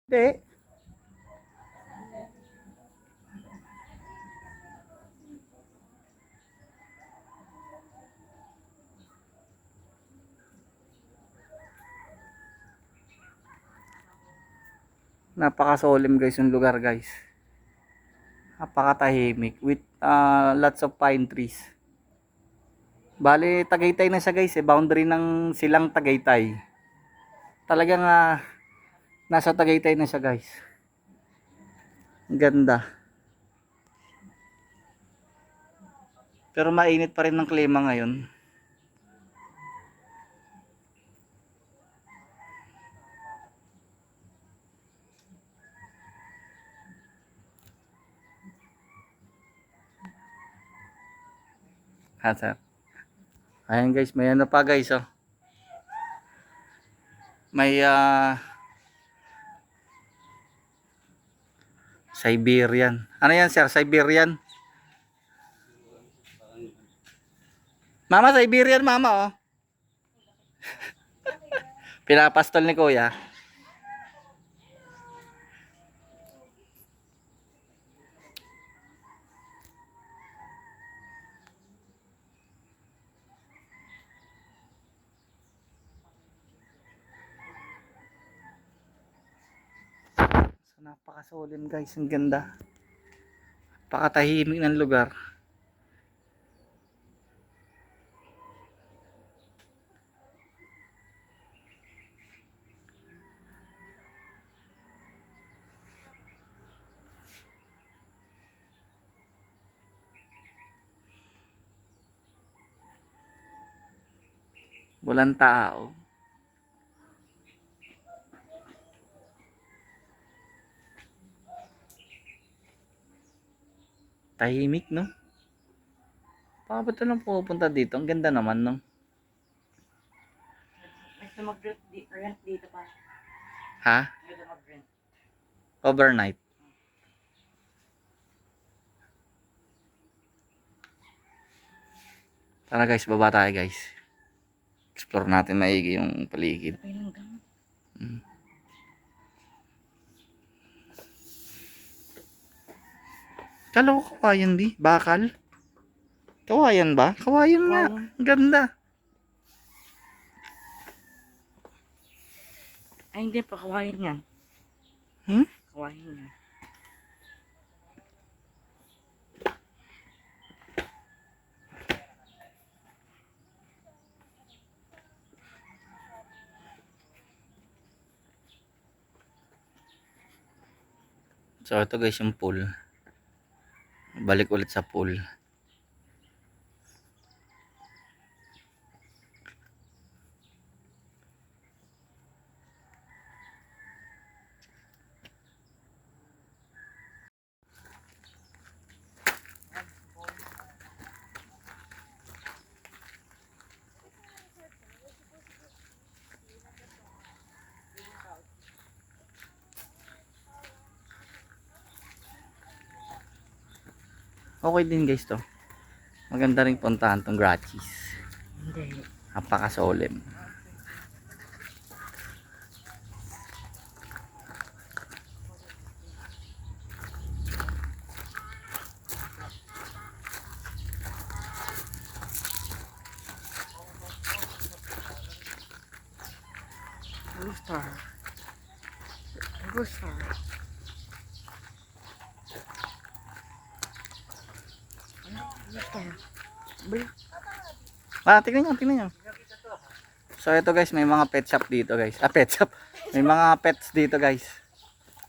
Hindi. Napakasolim guys yung lugar guys. Napakatahimik with lots of pine trees. Bali, Tagaytay na siya guys, boundary ng silang Tagaytay. Talagang nasa Tagaytay na siya guys. Ang ganda. Pero mainit pa rin ng klima ngayon. Sir. Ayan guys, may ano pa guys oh. May Siberian. Ano yan sir? Siberian? Mama, Siberian mama oh. Pinapastol ni kuya. So, napakasolim guys, ang ganda. Napakatahimik ng lugar. Walang tao. Tahimik no? Bakit lang pupunta dito? Ang ganda naman no? Gusto mag-rent dito pa. Ha? Gusto mag-rent. Overnight. Tara guys, baba tayo guys. Explore natin maigi yung paligid. Kala ko kawayan di? Bakal? Kawayan ba? Kawayan nga. Ang ganda. Ay, hindi pa. Kawain yan. Hmm? Kawain yan. So ito guys yung pool. Balik ulit sa pool. Okay din guys to. Maganda rin puntahan tong Grachis. Hindi. Napakasolim. Blue Star. Blue Star. Blue Star. Blue. Tingnan nyo, tingnan nyo. So ito guys, may mga pet shop dito guys. Pet shop. May mga pets dito guys.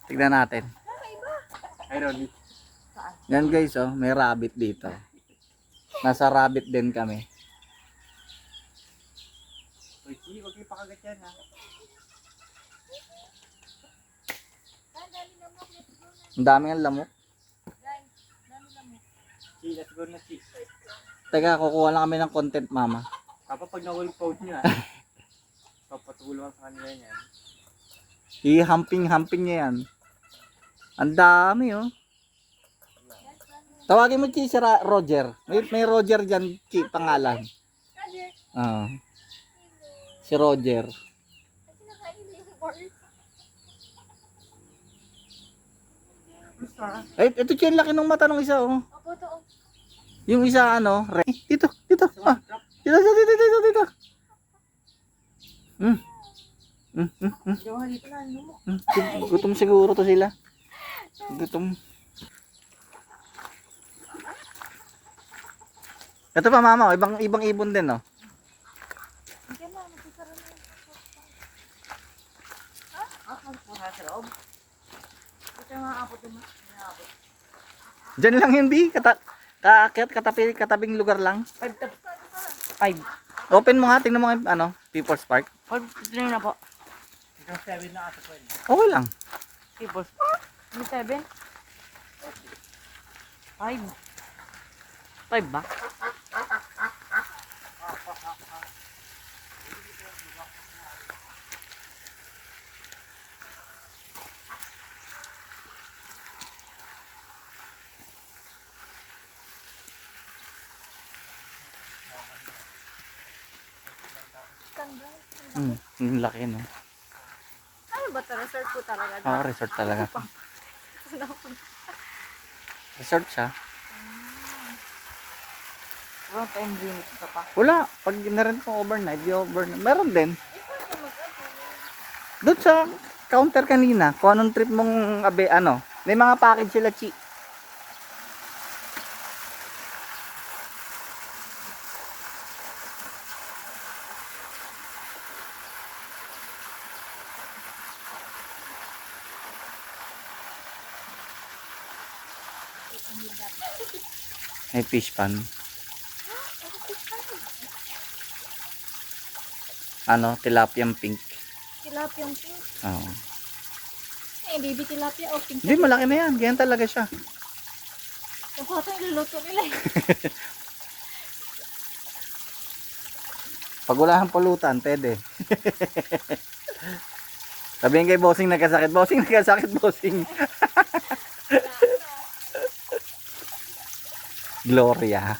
Tignan natin. Ay, Ronnie. Yan guys oh, may rabbit dito. Nasa rabbit din kami. Uy, huwag kayo pakagat yan ha. Ang dami ng lamok. Chi, let's go na chi. Teka, kukuha lang kami ng content mama. Kapag pag na-hold post nyo ha. Papatulong sa kanila yan. I-humping niya yan. Ang dami oh. Tawagin mo si Roger. May Roger dyan, pangalan. Si Roger. Star. Ay, ito siya yung laki ng mata ng isa, oh. Opo, ito. Oh. Yung isa, ano, dito, dito, ah. Dito. Hmm. Dito na, ano mo? Gutom siguro to sila. Gutom. Ito pa mama, oh, ibang ibon din, oh. Hindi na, magsasara na yun. Mura sa loob. Ito yung mga apot mo. Diyan lang yun, Bi. Katabing lugar lang. 5. Open mo nga, tingnan mo nga, ano, People's Park. 5 na po. Ikaw 7 na ata pwede. Okay lang. People's. May 7? 5. 5 ba? Yung laki, no? Ano ba ito? Resort po talaga. Oo, resort talaga. Resort siya. Walang time limit ka pa. Wala. Pag na-rent mo overnight, di overnight. Meron din. Doon sa counter kanina, kung anong trip mong ano, may mga package sila, Chi. May fish pan. Ano, tilapiang pink. Tilapia yung pink. Oo. Eh, baby tilapia o pink. Hindi, malaki na yan. Ganyan talaga siya. Yung kata yung luluto nila eh. Pag wala kang pulutan, pwede. Sabihin kay bossing nagkasakit. Bossing nagkasakit, bossing. Gloria.